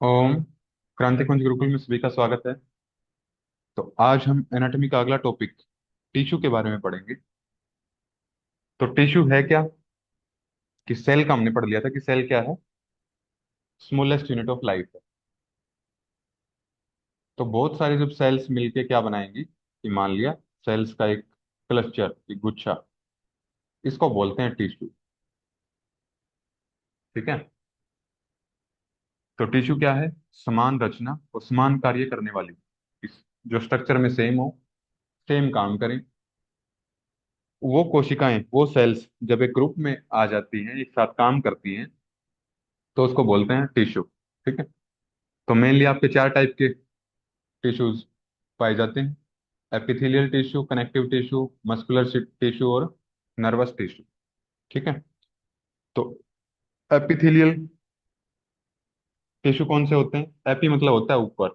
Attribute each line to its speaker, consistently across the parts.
Speaker 1: ओम। क्रांति कुंज गुरुकुल में सभी का स्वागत है। तो आज हम एनाटॉमी का अगला टॉपिक टिश्यू के बारे में पढ़ेंगे। तो टिश्यू है क्या, कि सेल का हमने पढ़ लिया था कि सेल क्या है, स्मॉलेस्ट यूनिट ऑफ लाइफ है। तो बहुत सारे जब सेल्स मिलके क्या बनाएंगी, कि मान लिया सेल्स का एक क्लस्टर, एक गुच्छा, इसको बोलते हैं टिश्यू। ठीक है। तो टिश्यू क्या है, समान रचना और समान कार्य करने वाली, इस जो स्ट्रक्चर में सेम हो, सेम काम करें, वो कोशिकाएं, वो सेल्स जब एक ग्रुप में आ जाती हैं, एक साथ काम करती हैं, तो उसको बोलते हैं टिश्यू। ठीक है। तो मेनली आपके चार टाइप के टिश्यूज पाए जाते हैं: epithelial tissue, connective tissue, muscular tissue और नर्वस टिश्यू। ठीक है। तो एपिथेलियल टिश्यू कौन से होते हैं? एपी मतलब होता है ऊपर,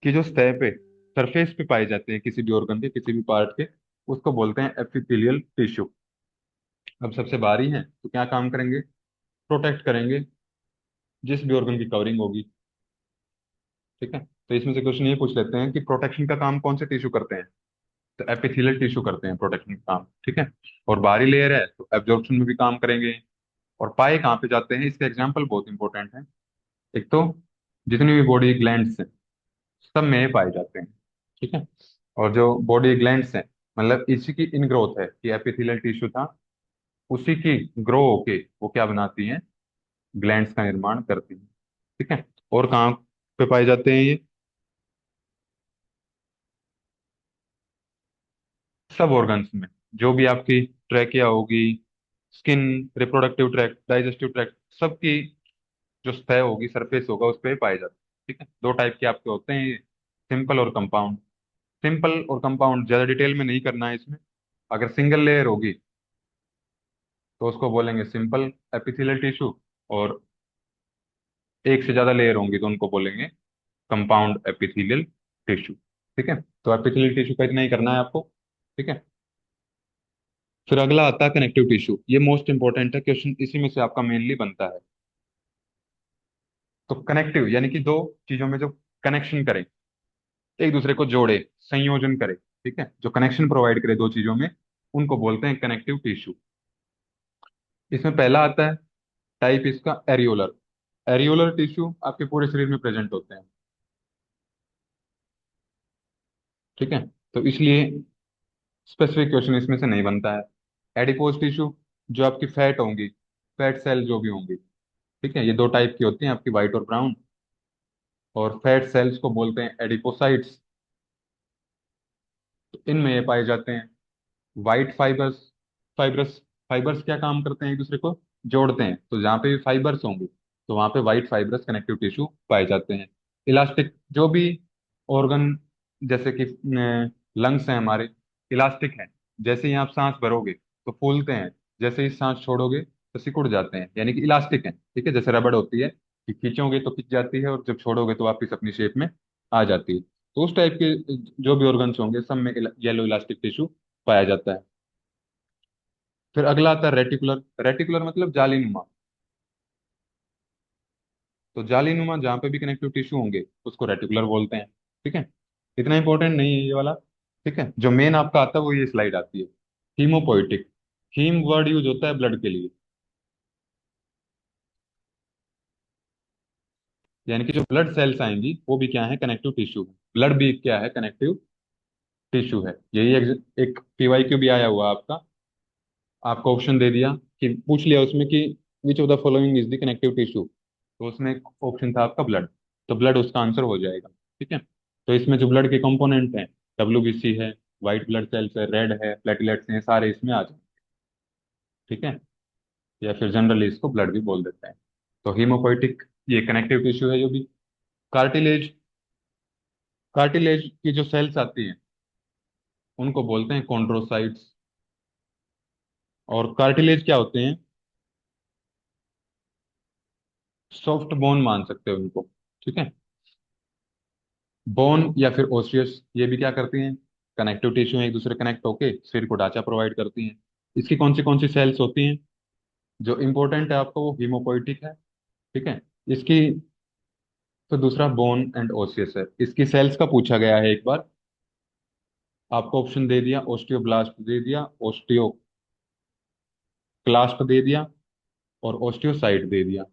Speaker 1: कि जो सतह पे, सरफेस पे पाए जाते हैं किसी भी ऑर्गन के, किसी भी पार्ट के, उसको बोलते हैं एपिथेलियल टिश्यू। अब सबसे बाहरी हैं तो क्या काम करेंगे, प्रोटेक्ट करेंगे जिस भी ऑर्गन की कवरिंग होगी। ठीक है। तो इसमें से क्वेश्चन ये पूछ लेते हैं कि प्रोटेक्शन का काम कौन से टिश्यू करते हैं। तो एपिथेलियल टिश्यू करते हैं प्रोटेक्शन का काम। ठीक है। और बाहरी लेयर है तो एब्जॉर्प्शन में भी काम करेंगे। और पाए कहाँ पे जाते हैं, इसके एग्जाम्पल बहुत इंपॉर्टेंट है। एक तो जितनी भी बॉडी ग्लैंड्स हैं, सब में ये पाए जाते हैं। ठीक है। और जो बॉडी ग्लैंड्स हैं, मतलब इसी की इन ग्रोथ है कि एपिथेलियल टिश्यू था, उसी की ग्रो होके वो क्या बनाती हैं, ग्लैंड्स का निर्माण करती हैं। ठीक है। और कहाँ पे पाए जाते हैं ये, सब ऑर्गन्स में। जो भी आपकी ट्रैकिया होगी, skin, reproductive tract, digestive tract, सबकी जो सतह होगी, सरफेस होगा, उस पर पाए जाते हैं। ठीक है। दो टाइप के आपके होते हैं, सिंपल और कंपाउंड। सिंपल और कंपाउंड ज्यादा डिटेल में नहीं करना है इसमें। अगर सिंगल लेयर होगी तो उसको बोलेंगे सिंपल एपिथेलियल टिश्यू, और एक से ज्यादा लेयर होंगी तो उनको बोलेंगे कंपाउंड एपिथेलियल टिश्यू। ठीक है। तो एपिथेलियल टिश्यू का इतना ही करना है आपको। ठीक है। फिर अगला आता है कनेक्टिव टिश्यू। ये मोस्ट इंपॉर्टेंट है, क्वेश्चन इसी में से आपका मेनली बनता है। तो कनेक्टिव यानी कि दो चीजों में जो कनेक्शन करे, एक दूसरे को जोड़े, संयोजन करे। ठीक है। जो कनेक्शन प्रोवाइड करे दो चीजों में, उनको बोलते हैं कनेक्टिव टिश्यू। इसमें पहला आता है टाइप इसका एरियोलर। एरियोलर टिश्यू आपके पूरे शरीर में प्रेजेंट होते हैं। ठीक है। तो इसलिए स्पेसिफिक क्वेश्चन इसमें से नहीं बनता है। एडिपोज टिश्यू, जो आपकी फैट होंगी, फैट सेल जो भी होंगी। ठीक है। ये दो टाइप की होती हैं आपकी, व्हाइट और ब्राउन। और फैट सेल्स को बोलते हैं एडिपोसाइट्स। तो इनमें ये पाए जाते हैं वाइट फाइबर्स। फाइबरस फाइबर्स क्या काम करते हैं, एक दूसरे को जोड़ते हैं। तो जहाँ पे भी फाइबर्स होंगे तो वहाँ पे वाइट फाइबरस कनेक्टिव टिश्यू पाए जाते हैं। इलास्टिक, जो भी ऑर्गन, जैसे कि लंग्स हैं हमारे, इलास्टिक हैं। जैसे ही आप सांस भरोगे तो फूलते हैं, जैसे ही सांस छोड़ोगे तो सिकुड़ जाते हैं, यानी कि इलास्टिक हैं। ठीक है। जैसे रबड़ होती है कि खींचोगे तो खिंच जाती है, और जब छोड़ोगे तो वापिस अपनी शेप में आ जाती है। तो उस टाइप के जो भी ऑर्गन्स होंगे, सब में येलो इलास्टिक टिश्यू पाया जाता है। फिर अगला आता है रेटिकुलर। रेटिकुलर मतलब जालीनुमा। तो जालीनुमा जहाँ पे भी कनेक्टिव टिश्यू होंगे उसको रेटिकुलर बोलते हैं। ठीक है। इतना इंपॉर्टेंट नहीं है ये वाला। ठीक है। जो मेन आपका आता है वो ये स्लाइड आती है, हीमोपोइटिक। हीम वर्ड यूज होता है ब्लड के लिए, यानी कि जो ब्लड सेल्स आएंगी वो भी क्या है, कनेक्टिव टिश्यू। ब्लड भी क्या है, कनेक्टिव टिश्यू है। यही एक पीवाईक्यू भी आया हुआ आपका, आपको ऑप्शन दे दिया कि पूछ लिया उसमें कि which of the following is the connective tissue, तो उसमें एक ऑप्शन था आपका ब्लड। तो ब्लड उसका आंसर हो जाएगा। ठीक है। तो इसमें जो ब्लड के कंपोनेंट हैं, डब्ल्यूबीसी है, व्हाइट ब्लड सेल्स है, रेड है, प्लेटलेट्स हैं, सारे इसमें आ जाए। ठीक है। या फिर जनरली इसको ब्लड भी बोल देते हैं। तो हीमोपोइटिक ये कनेक्टिव टिश्यू है। जो भी कार्टिलेज, कार्टिलेज की जो सेल्स आती हैं उनको बोलते हैं कॉन्ड्रोसाइट्स। और कार्टिलेज क्या होते हैं, सॉफ्ट बोन मान सकते हो उनको। ठीक है। बोन या फिर ओसियस, ये भी क्या करती हैं, कनेक्टिव टिश्यू, एक दूसरे कनेक्ट होके शरीर को ढांचा प्रोवाइड करती हैं। इसकी कौन सी सेल्स होती हैं, जो इम्पोर्टेंट है आपको वो हीमोपोइटिक है। ठीक है। इसकी, तो दूसरा बोन एंड ओसियस है। इसकी सेल्स का पूछा गया है एक बार, आपको ऑप्शन दे दिया, ओस्टियोब्लास्ट दे दिया, ओस्टियोक्लास्ट दे दिया, और ओस्टियोसाइट दे दिया।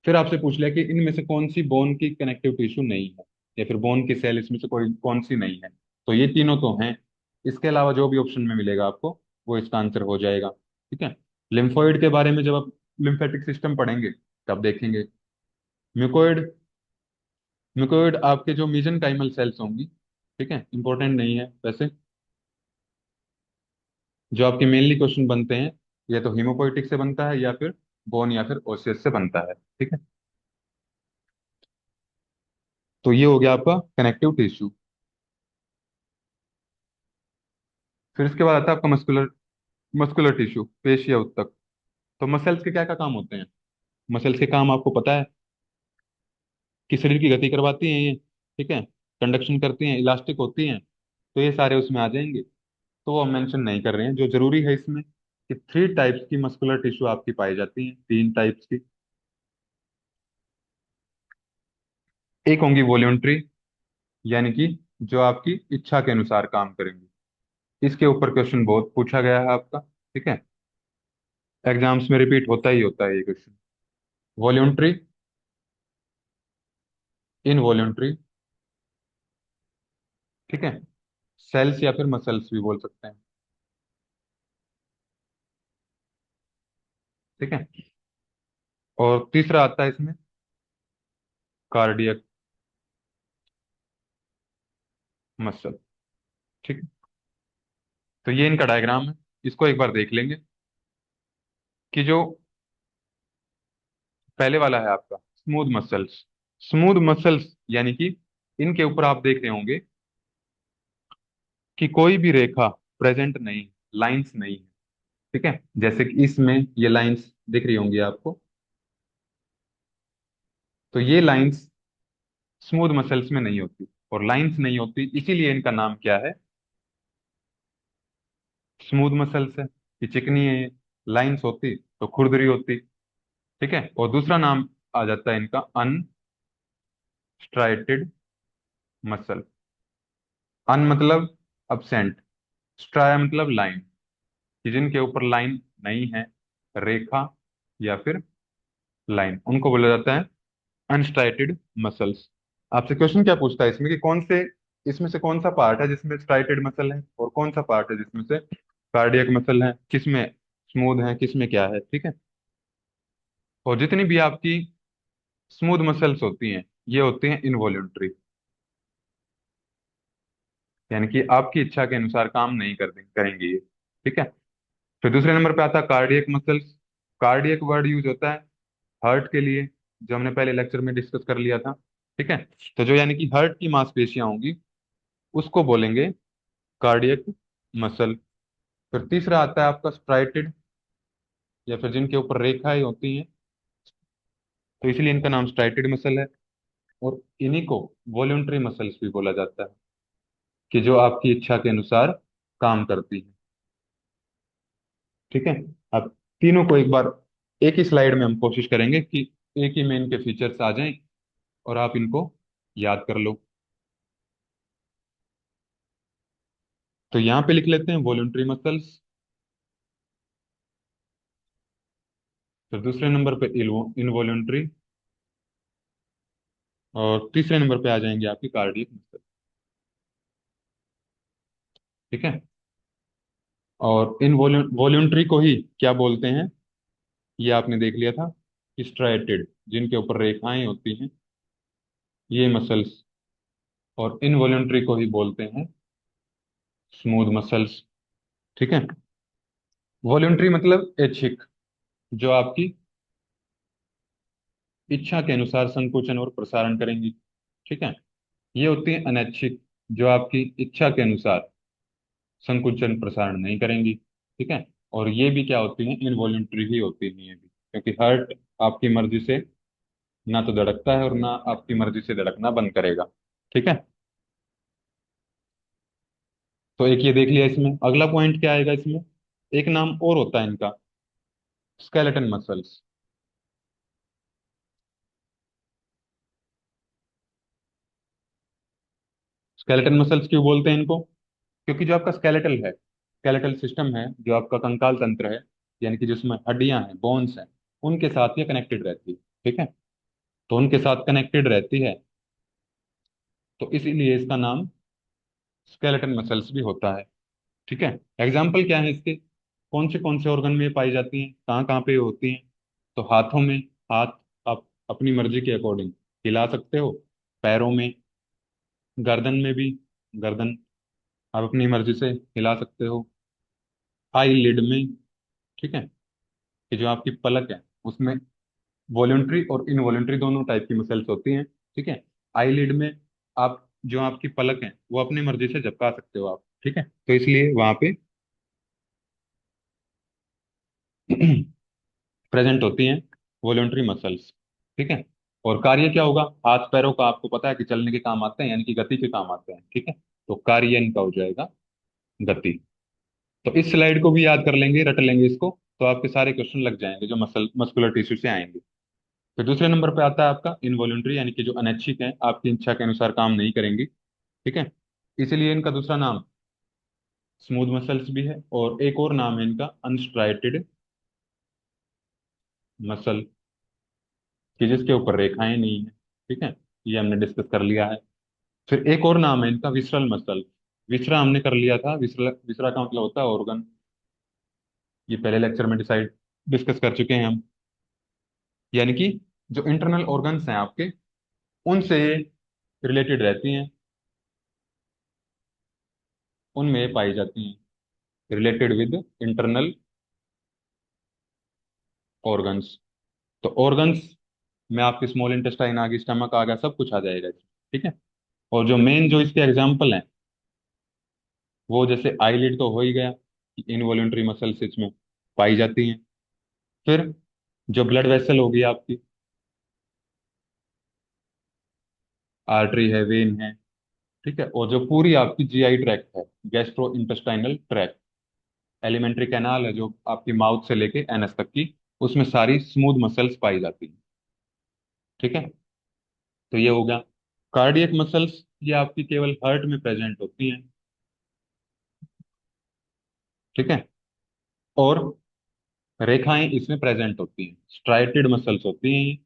Speaker 1: फिर आपसे पूछ लिया कि इनमें से कौन सी बोन की कनेक्टिव टिश्यू नहीं है, या फिर बोन की सेल इसमें से कोई कौन सी नहीं है। तो ये तीनों तो हैं, इसके अलावा जो भी ऑप्शन में मिलेगा आपको वो इसका आंसर हो जाएगा। ठीक है। लिम्फोइड के बारे में जब आप लिम्फेटिक सिस्टम पढ़ेंगे तब देखेंगे। म्यूकोइड, म्यूकोइड आपके जो मीजनकाइमल सेल्स होंगी, ठीक है, इंपॉर्टेंट नहीं है वैसे। जो आपके मेनली क्वेश्चन बनते हैं, या तो हीमोपोइटिक से बनता है, या फिर बोन या फिर ओसियस से बनता है। ठीक है। तो ये हो गया आपका कनेक्टिव टिश्यू। फिर इसके बाद आता है आपका मस्कुलर, मस्कुलर टिश्यू, पेशिया उत्तक। तो मसल्स के क्या क्या काम होते हैं? मसल्स के काम आपको पता है कि शरीर की गति करवाती हैं ये, ठीक है, कंडक्शन करती हैं, इलास्टिक होती हैं, तो ये सारे उसमें आ जाएंगे। तो वो हम मेंशन नहीं कर रहे हैं। जो जरूरी है इसमें कि 3 टाइप्स की मस्कुलर टिश्यू आपकी पाई जाती हैं, 3 टाइप्स की। एक होंगी वॉल्यूंट्री, यानी कि जो आपकी इच्छा के अनुसार काम करेंगी। इसके ऊपर क्वेश्चन बहुत पूछा गया है आपका, ठीक है, एग्जाम्स में रिपीट होता ही होता है ये क्वेश्चन। वॉल्यूंट्री, इनवॉल्यूंट्री, ठीक है, सेल्स या फिर मसल्स भी बोल सकते हैं। ठीक है। और तीसरा आता है इसमें कार्डियक मसल। ठीक है। तो ये इनका डायग्राम है, इसको एक बार देख लेंगे कि जो पहले वाला है आपका स्मूथ मसल्स, स्मूथ मसल्स यानी कि इनके ऊपर आप देख रहे होंगे कि कोई भी रेखा प्रेजेंट नहीं, लाइंस नहीं है। ठीक है। जैसे कि इसमें ये लाइंस दिख रही होंगी आपको, तो ये लाइंस स्मूथ मसल्स में नहीं होती, और लाइंस नहीं होती इसीलिए इनका नाम क्या है, स्मूथ मसल्स है। कि चिकनी है, लाइंस होती तो खुरदरी होती। ठीक है। और दूसरा नाम आ जाता है इनका अनस्ट्राइटेड मसल। अन मतलब absent, स्ट्राया मतलब लाइन, कि जिनके ऊपर लाइन नहीं है, रेखा या फिर लाइन, उनको बोला जाता है अनस्ट्राइटेड मसल्स। आपसे क्वेश्चन क्या पूछता है इसमें कि कौन से, इसमें से कौन सा पार्ट है जिसमें स्ट्राइटेड मसल है, और कौन सा पार्ट है जिसमें से कार्डियक मसल है, किसमें स्मूथ है, किसमें क्या है। ठीक है। और जितनी भी आपकी स्मूथ मसल्स होती हैं ये होती हैं इनवॉल्यूंटरी, यानी कि आपकी इच्छा के अनुसार काम नहीं करेंगे ये। ठीक है। फिर दूसरे नंबर पे आता है cardiac muscles. Cardiac word use होता है हार्ट के लिए, जो हमने पहले लेक्चर में डिस्कस कर लिया था। ठीक है। तो जो यानी कि हार्ट की मांसपेशियां होंगी उसको बोलेंगे कार्डियक मसल। फिर तीसरा आता है आपका स्ट्राइटेड, या फिर जिनके ऊपर रेखाएं होती हैं, तो इसलिए इनका नाम स्ट्राइटेड मसल है। और इन्हीं को वॉल्यूंटरी मसल्स भी बोला जाता है, कि जो आपकी इच्छा के अनुसार काम करती है। ठीक है। अब तीनों को एक बार एक ही स्लाइड में हम कोशिश करेंगे कि एक ही में इनके फीचर्स आ जाएं, और आप इनको याद कर लो। तो यहाँ पे लिख लेते हैं वॉल्यूंटरी मसल्स। फिर दूसरे नंबर पे इनवॉल्यूंटरी, और तीसरे नंबर पे आ जाएंगे आपकी कार्डियक मसल। ठीक है। और इन वॉल्यूंटरी को ही क्या बोलते हैं, ये आपने देख लिया था, स्ट्राइटेड, जिनके ऊपर रेखाएं होती हैं, ये मसल्स। और इनवॉल्यूंटरी को ही बोलते हैं स्मूथ मसल्स। ठीक है। वॉल्यूंटरी मतलब ऐच्छिक, जो आपकी इच्छा के अनुसार संकुचन और प्रसारण करेंगी। ठीक है। ये होती है अनैच्छिक, जो आपकी इच्छा के अनुसार संकुचन प्रसारण नहीं करेंगी। ठीक है। और ये भी क्या होती हैं, इनवॉल्यूंटरी ही होती हैं ये भी, क्योंकि हार्ट आपकी मर्जी से ना तो धड़कता है और ना आपकी मर्जी से धड़कना बंद करेगा। ठीक है। तो एक ये देख लिया। इसमें अगला पॉइंट क्या आएगा, इसमें एक नाम और होता है इनका, स्केलेटन मसल्स। स्केलेटन मसल्स क्यों बोलते हैं इनको? क्योंकि जो आपका स्केलेटल है, स्केलेटल सिस्टम है, जो आपका कंकाल तंत्र है, यानी कि जिसमें हड्डियां हैं, बोन्स हैं, उनके साथ ये कनेक्टेड रहती है। ठीक है, तो उनके साथ कनेक्टेड रहती है, तो इसीलिए इसका नाम स्केलेटन मसल्स भी होता है। ठीक है। एग्जाम्पल क्या है इसके? कौन से ऑर्गन में ये पाई जाती हैं, कहाँ कहाँ पे ये होती हैं? तो हाथों में, हाथ आप अपनी मर्जी के अकॉर्डिंग हिला सकते हो। पैरों में, गर्दन में भी, गर्दन आप अपनी मर्जी से हिला सकते हो। आई लिड में, ठीक है, कि जो आपकी पलक है उसमें वॉलंटरी और इनवॉलंटरी दोनों टाइप की मसल्स होती हैं। ठीक है। आईलिड में आप जो आपकी पलक है वो अपनी मर्जी से झपका सकते हो आप। ठीक है, तो इसलिए वहां पे प्रेजेंट होती हैं वॉलंटरी मसल्स। ठीक है। और कार्य क्या होगा? हाथ पैरों का आपको पता है कि चलने के काम आते हैं, यानी कि गति के काम आते हैं। ठीक है, तो कार्य इनका हो जाएगा गति। तो इस स्लाइड को भी याद कर लेंगे, रट लेंगे इसको, तो आपके सारे क्वेश्चन लग जाएंगे जो मस्कुलर टिश्यू से आएंगे। फिर दूसरे नंबर पे आता है आपका इनवॉलंटरी, यानी कि जो अनैच्छिक है, आपकी इच्छा के अनुसार काम नहीं करेंगी। ठीक है, इसीलिए इनका दूसरा नाम स्मूथ मसल्स भी है, और एक और नाम है इनका अनस्ट्राइटेड मसल, कि जिसके ऊपर रेखाएं नहीं है। ठीक है, ये हमने डिस्कस कर लिया है। फिर एक और नाम है इनका विसरल मसल। विसरा हमने कर लिया था, विसरा विसरा का मतलब होता है ऑर्गन। ये पहले लेक्चर में डिसाइड डिस्कस कर चुके हैं हम। यानी कि जो इंटरनल ऑर्गन्स हैं आपके, उनसे रिलेटेड रहती हैं, उनमें ये पाई जाती हैं, रिलेटेड विद इंटरनल ऑर्गन्स। तो ऑर्गन्स में आपके स्मॉल इंटेस्टाइन आ गई, स्टमक आ गया, सब कुछ आ जाएगा इसमें। ठीक है। और जो मेन जो इसके एग्जाम्पल हैं, वो जैसे आईलिड तो हो ही गया, इनवॉल्यूंटरी मसल्स इसमें पाई जाती हैं। फिर जो ब्लड वेसल होगी आपकी, आर्टरी है, वेन है। ठीक है, और जो पूरी आपकी जीआई ट्रैक्ट है, gastro intestinal tract, alimentary canal है जो आपकी माउथ से लेके एनस तक की, उसमें सारी स्मूथ मसल्स पाई जाती हैं। ठीक है, तो ये हो गया। कार्डियक मसल्स, ये आपकी केवल हार्ट में प्रेजेंट होती हैं। ठीक है, और रेखाएं इसमें प्रेजेंट होती हैं, स्ट्राइटेड मसल्स होती हैं ये,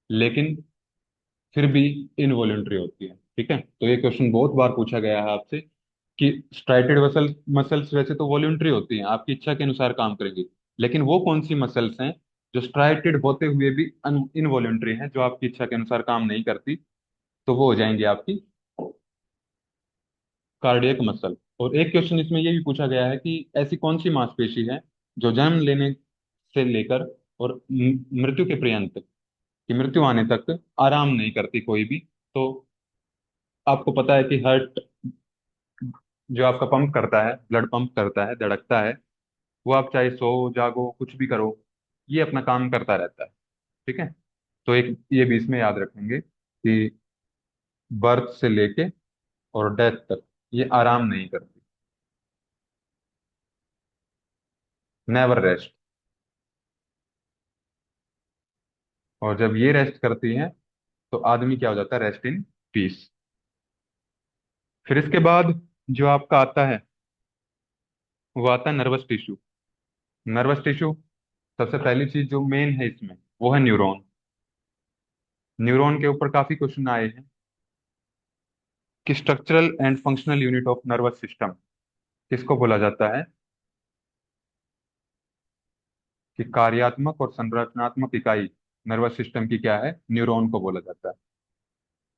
Speaker 1: लेकिन फिर भी इनवॉलेंट्री होती है। ठीक है, तो ये क्वेश्चन बहुत बार पूछा गया है आपसे कि स्ट्राइटेड मसल्स मसल्स वैसे तो वॉलेंट्री होती हैं, आपकी इच्छा के अनुसार काम करेंगी, लेकिन वो कौन सी मसल्स हैं जो स्ट्राइटेड होते हुए भी इनवॉलेंट्री हैं, जो आपकी इच्छा के अनुसार काम नहीं करती? तो वो हो जाएंगी आपकी कार्डियक मसल। और एक क्वेश्चन इसमें ये भी पूछा गया है कि ऐसी कौन सी मांसपेशी है जो जन्म लेने से लेकर और मृत्यु के पर्यंत, कि मृत्यु आने तक आराम नहीं करती कोई भी? तो आपको पता है कि हार्ट जो आपका पंप करता है, ब्लड पंप करता है, धड़कता है, वो आप चाहे सो जागो कुछ भी करो, ये अपना काम करता रहता है। ठीक है, तो एक ये भी इसमें याद रखेंगे कि बर्थ से लेके और डेथ तक ये आराम नहीं करती, नेवर रेस्ट। और जब ये रेस्ट करती हैं तो आदमी क्या हो जाता है? Rest in peace. फिर इसके बाद जो आपका आता है, वो आता है नर्वस टिश्यू। नर्वस टिश्यू, सबसे पहली चीज जो मेन है इसमें, वो है न्यूरॉन। न्यूरॉन के ऊपर काफी क्वेश्चन आए हैं कि structural and functional unit of nervous system किसको बोला जाता है? कि कार्यात्मक और संरचनात्मक इकाई नर्वस सिस्टम की क्या है? न्यूरॉन को बोला जाता है।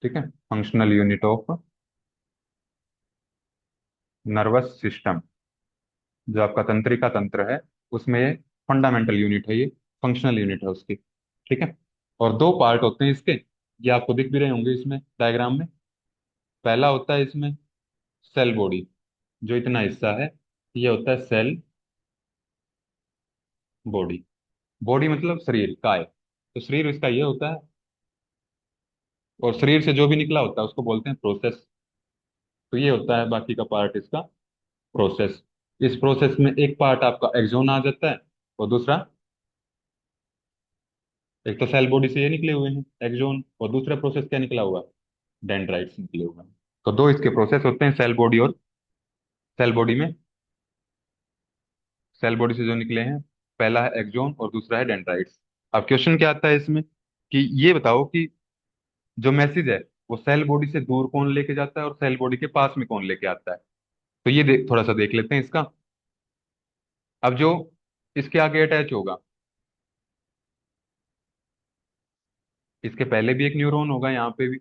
Speaker 1: ठीक है, functional unit of nervous system, जो आपका तंत्रिका तंत्र है, उसमें ये फंडामेंटल यूनिट है, ये फंक्शनल यूनिट है उसकी। ठीक है, और दो पार्ट होते हैं इसके, ये आपको दिख भी रहे होंगे इसमें डायग्राम में। पहला होता है इसमें सेल बॉडी, जो इतना हिस्सा है, ये होता है सेल बॉडी। बॉडी मतलब शरीर, काय, तो शरीर इसका ये होता है, और शरीर से जो भी निकला होता है उसको बोलते हैं प्रोसेस। तो ये होता है बाकी का पार्ट इसका, प्रोसेस। इस प्रोसेस में एक पार्ट आपका एक्सोन आ जाता है, और दूसरा, एक तो सेल बॉडी से ये निकले हुए हैं एक्सोन, और दूसरा प्रोसेस क्या निकला हुआ है, डेंड्राइट्स निकले हुए हैं। तो दो इसके प्रोसेस होते हैं, सेल बॉडी और सेल बॉडी में, सेल बॉडी से जो निकले हैं, पहला है एक्सोन और दूसरा है डेंड्राइट्स। अब क्वेश्चन क्या आता है इसमें, कि ये बताओ कि जो मैसेज है वो सेल बॉडी से दूर कौन लेके जाता है और सेल बॉडी के पास में कौन लेके आता है। तो ये थोड़ा सा देख लेते हैं इसका। अब जो इसके आगे अटैच होगा, इसके पहले भी एक न्यूरॉन होगा यहाँ पे भी,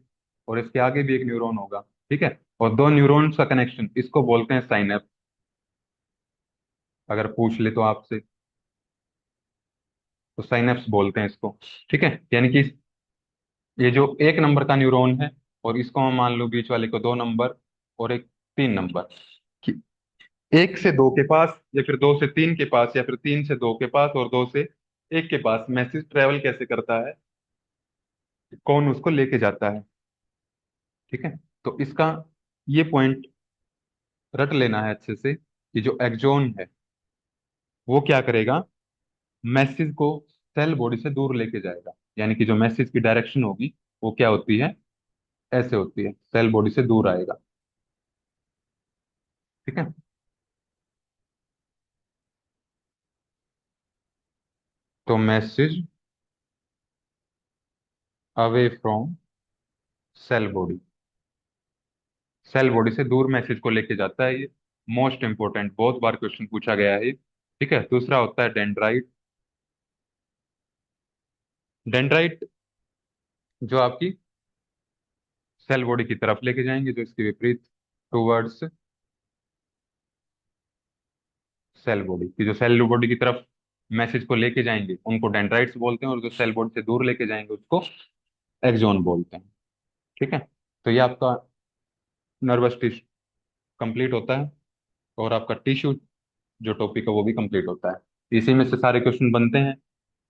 Speaker 1: और इसके आगे भी एक न्यूरॉन होगा, ठीक है। और दो न्यूरॉन्स का कनेक्शन, इसको बोलते हैं साइनेप्स। अगर पूछ ले तो आपसे, तो साइनेप्स बोलते हैं इसको, ठीक है। यानी कि ये जो एक नंबर का न्यूरॉन है, और इसको हम मान लो बीच वाले को 2 नंबर, और एक 3 नंबर, कि एक से दो के पास, या फिर दो से तीन के पास, या फिर तीन से दो के पास, और दो से एक के पास मैसेज ट्रेवल कैसे करता है, कौन उसको लेके जाता है, ठीक है। तो इसका ये पॉइंट रट लेना है अच्छे से, कि जो एक्सॉन है वो क्या करेगा, मैसेज को सेल बॉडी से दूर लेके जाएगा। यानी कि जो मैसेज की डायरेक्शन होगी वो क्या होती है, ऐसे होती है, सेल बॉडी से दूर आएगा, ठीक है। तो message away from cell body, cell body से दूर मैसेज को लेके जाता है ये। मोस्ट इंपोर्टेंट, बहुत बार क्वेश्चन पूछा गया है ये, ठीक है। दूसरा होता है डेंड्राइट। डेंड्राइट जो आपकी सेल बॉडी की तरफ लेके जाएंगे, जो इसके विपरीत, टूवर्ड्स सेल बॉडी, की जो सेल बॉडी की तरफ मैसेज को लेके जाएंगे उनको डेंड्राइट्स बोलते हैं, और जो सेल बॉडी से दूर लेके जाएंगे उसको एक्सोन बोलते हैं, ठीक है। तो ये आपका नर्वस टिश्यू कंप्लीट होता है, और आपका टिश्यू जो टॉपिक है वो भी कंप्लीट होता है। इसी में से सारे क्वेश्चन बनते हैं।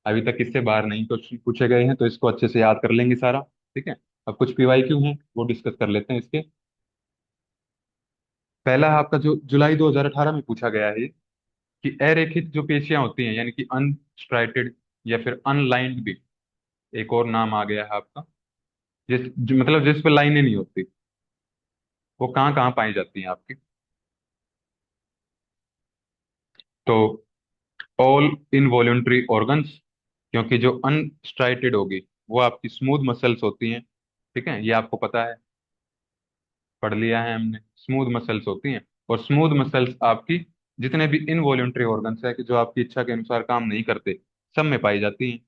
Speaker 1: अभी तक इससे बाहर नहीं क्वेश्चन पूछे गए हैं, तो इसको अच्छे से याद कर लेंगे सारा, ठीक है। अब कुछ पीवाईक्यू हैं वो डिस्कस कर लेते हैं इसके। पहला है आपका, जो जुलाई 2018 में पूछा गया है, कि अरेखित जो पेशियां होती हैं, यानी कि अनस्ट्राइटेड या फिर अनलाइंड भी एक और नाम आ गया है आपका, मतलब जिस पे लाइनें नहीं होती, वो कहाँ कहाँ पाई जाती हैं आपकी। तो ऑल इनवॉल्यूंटरी ऑर्गन्स, क्योंकि जो अनस्ट्राइटेड होगी वो आपकी स्मूथ मसल्स होती हैं, ठीक है, ये आपको पता है, पढ़ लिया है हमने, स्मूथ मसल्स होती हैं। और स्मूथ मसल्स आपकी जितने भी इनवॉल्यूंटरी ऑर्गन्स है, कि जो आपकी इच्छा के अनुसार काम नहीं करते, सब में पाई जाती हैं।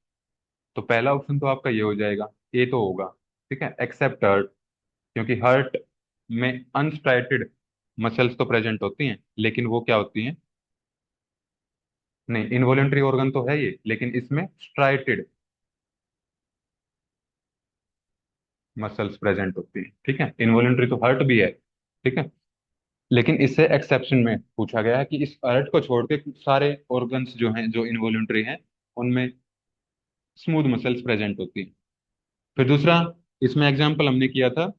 Speaker 1: तो पहला ऑप्शन तो आपका ये हो जाएगा, ए तो होगा, ठीक है, एक्सेप्ट हर्ट, क्योंकि हर्ट में अनस्ट्राइटेड मसल्स तो प्रेजेंट होती हैं, लेकिन वो क्या होती हैं, नहीं, इनवॉलेंट्री ऑर्गन तो है ये, लेकिन इसमें स्ट्राइटेड मसल्स प्रेजेंट होती हैं, ठीक है। इनवॉलेंट्री तो हर्ट भी है, ठीक है, लेकिन इससे एक्सेप्शन में पूछा गया है कि इस हर्ट को छोड़ के सारे ऑर्गन्स जो हैं जो इनवॉलेंट्री हैं, उनमें स्मूथ मसल्स प्रेजेंट होती हैं। फिर दूसरा, इसमें एग्जाम्पल हमने किया था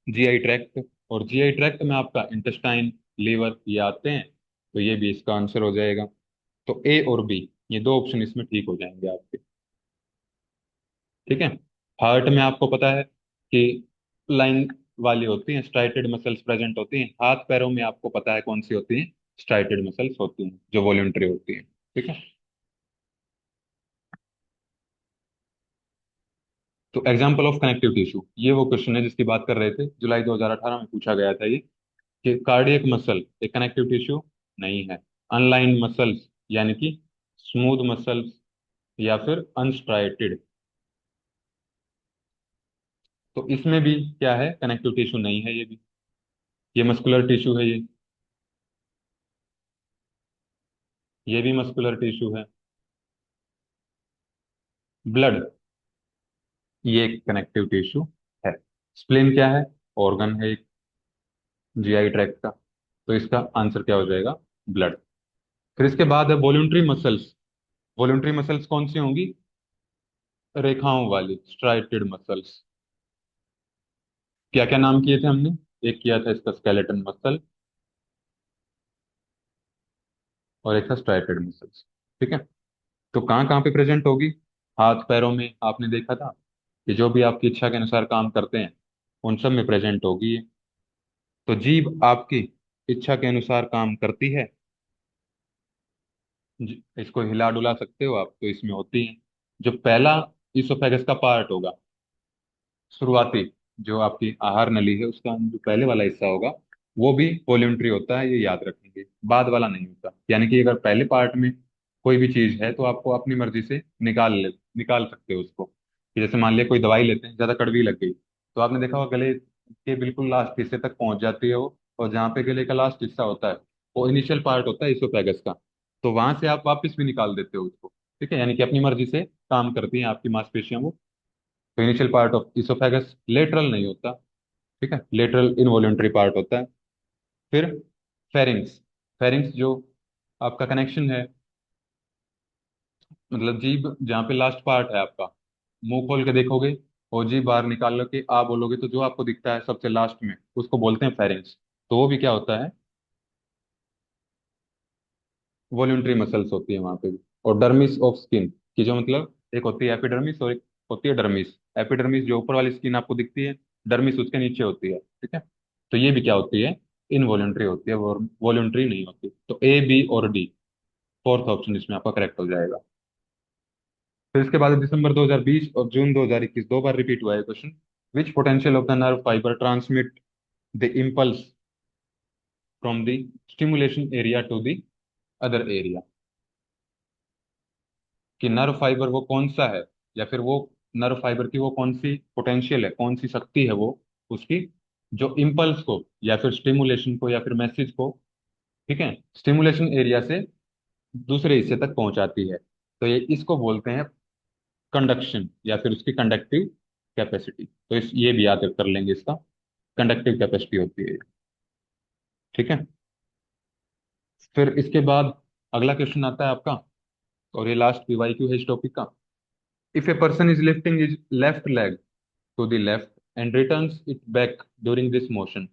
Speaker 1: जीआई ट्रैक्ट, और जीआई ट्रैक्ट में आपका इंटेस्टाइन, लीवर ये आते हैं, तो ये भी इसका आंसर हो जाएगा। तो ए और बी, ये दो ऑप्शन इसमें ठीक हो जाएंगे आपके, ठीक है। हार्ट में आपको पता है कि लाइन वाली होती हैं, स्ट्राइटेड मसल्स प्रेजेंट होती हैं। हाथ पैरों में आपको पता है कौन सी होती हैं, स्ट्राइटेड मसल्स होती हैं जो वॉल्यूंटरी होती हैं, ठीक है। तो एग्जाम्पल ऑफ कनेक्टिव टिश्यू, ये वो क्वेश्चन है जिसकी बात कर रहे थे, जुलाई 2018 में पूछा गया था ये, कि कार्डियक मसल एक कनेक्टिव टिश्यू नहीं है, अनलाइन मसल्स यानी कि स्मूथ मसल्स, या फिर अनस्ट्राइटेड। तो इसमें भी क्या है, कनेक्टिव टिश्यू नहीं है ये भी, ये मस्कुलर टिश्यू है ये भी मस्कुलर टिश्यू है। ब्लड, ये एक कनेक्टिव टिश्यू है। स्प्लीन क्या है, ऑर्गन है एक जीआई ट्रैक्ट का, तो इसका आंसर क्या हो जाएगा, ब्लड। फिर इसके बाद है वॉल्यूंटरी मसल्स। वॉल्यूंटरी मसल्स कौन सी होंगी, रेखाओं वाली स्ट्राइटेड मसल्स। क्या क्या नाम किए थे हमने, एक किया था इसका स्केलेटन मसल, और एक था स्ट्राइटेड मसल्स। ठीक है। तो कहाँ कहाँ पे प्रेजेंट होगी? हाथ पैरों में आपने देखा था कि जो भी आपकी इच्छा के अनुसार काम करते हैं उन सब में प्रेजेंट होगी ये। तो जीभ आपकी इच्छा के अनुसार काम करती है। इसको हिला डुला सकते हो आप, तो इसमें होती है। जो पहला इसोफेगस का पार्ट होगा, शुरुआती, जो आपकी आहार नली है उसका जो पहले वाला हिस्सा होगा, वो भी वॉल्यूंटरी होता है, ये याद रखेंगे। बाद वाला नहीं होता। यानी कि अगर पहले पार्ट में कोई भी चीज है तो आपको अपनी मर्जी से निकाल सकते हो उसको। कि जैसे मान लिया कोई दवाई लेते हैं, ज्यादा कड़वी लग गई, तो आपने देखा होगा गले के बिल्कुल लास्ट हिस्से तक पहुंच जाती है वो। और जहाँ पे गले का लास्ट हिस्सा होता है वो इनिशियल पार्ट होता है इसोफेगस का। तो वहां से आप वापस भी निकाल देते हो उसको। ठीक है, यानी कि अपनी मर्जी से काम करती हैं आपकी मांसपेशियां वो। तो initial part of oesophagus lateral नहीं होता। ठीक है, लेटरल इनवॉल्यूंटरी पार्ट होता है। फिर फेरिंग्स। फेरिंग्स जो आपका कनेक्शन है, मतलब जीभ जहाँ पे लास्ट पार्ट है आपका, मुंह खोल के देखोगे और जीभ बाहर निकाल के आ बोलोगे तो जो आपको दिखता है सबसे लास्ट में उसको बोलते हैं फेरिंग्स। तो वो भी क्या होता है? वॉल्यूंटरी मसल्स होती है वहां पे भी। और डर्मिस ऑफ स्किन, की जो मतलब एक होती है एपिडर्मिस और एक होती है डर्मिस। एपिडर्मिस जो ऊपर वाली स्किन आपको दिखती है, डर्मिस उसके नीचे होती है। ठीक है। तो ये भी क्या होती है? इनवॉल्यूंटरी होती है, वॉल्यूंटरी नहीं होती। तो ए, बी और डी, फोर्थ ऑप्शन इसमें आपका करेक्ट हो जाएगा। फिर इसके बाद दिसंबर 2020 और जून 2021 दो बार रिपीट हुआ है question. Which potential of the nerve fibre transmit the impulse from the stimulation area to the other area? कि नर्व फाइबर वो कौन सा है, या फिर वो नर्व फाइबर की वो कौन सी पोटेंशियल है, कौन सी शक्ति है वो उसकी, जो इम्पल्स को या फिर स्टिमुलेशन को या फिर मैसेज को, ठीक है, स्टिमुलेशन एरिया से दूसरे हिस्से तक पहुंचाती है। तो ये इसको बोलते हैं कंडक्शन, या फिर उसकी कंडक्टिव कैपेसिटी। तो ये भी याद कर लेंगे इसका, कंडक्टिव कैपेसिटी होती है ये। ठीक है। फिर इसके बाद अगला क्वेश्चन आता है आपका, और ये लास्ट पीवाईक्यू है इस टॉपिक का। If a person is lifting is left leg to the left and returns it back during this motion,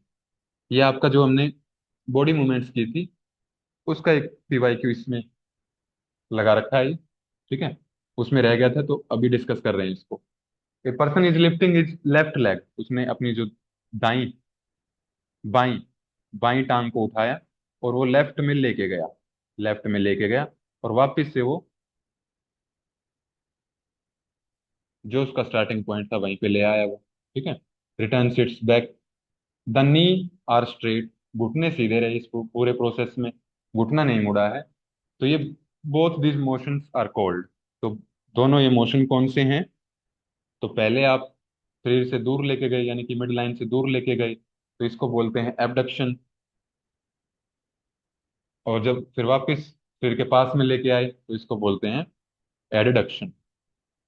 Speaker 1: ये आपका जो हमने बॉडी मूवमेंट्स की थी उसका एक पीवाईक्यू इसमें लगा रखा है। ठीक है, उसमें रह गया था तो अभी डिस्कस कर रहे हैं इसको। ए person is lifting is left leg, उसने अपनी जो दाई बाई बाई टांग को उठाया और वो लेफ्ट में लेके गया, लेफ्ट में लेके गया, और वापस से वो जो उसका स्टार्टिंग पॉइंट था वहीं पे ले आया वो। ठीक है। Return sits back, the knee are straight, घुटने सीधे रहे इस पूरे प्रोसेस में, घुटना नहीं मुड़ा है। तो ये both this motions are called, तो दोनों ये मोशन कौन से हैं? तो पहले आप शरीर से दूर लेके गए, यानी कि मिड लाइन से दूर लेके गए, तो इसको बोलते हैं एबडक्शन। और जब फिर वापस सिर के पास में लेके आए तो इसको बोलते हैं एडडक्शन।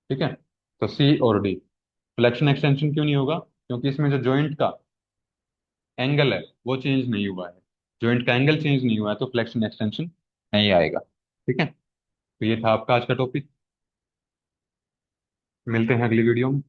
Speaker 1: ठीक है। तो सी और डी। फ्लेक्शन एक्सटेंशन क्यों नहीं होगा? क्योंकि इसमें जो जॉइंट का एंगल है वो चेंज नहीं हुआ है। जॉइंट का एंगल चेंज नहीं हुआ है तो फ्लेक्शन एक्सटेंशन नहीं आएगा। ठीक है। तो ये था आपका आज का टॉपिक। मिलते हैं अगली वीडियो में।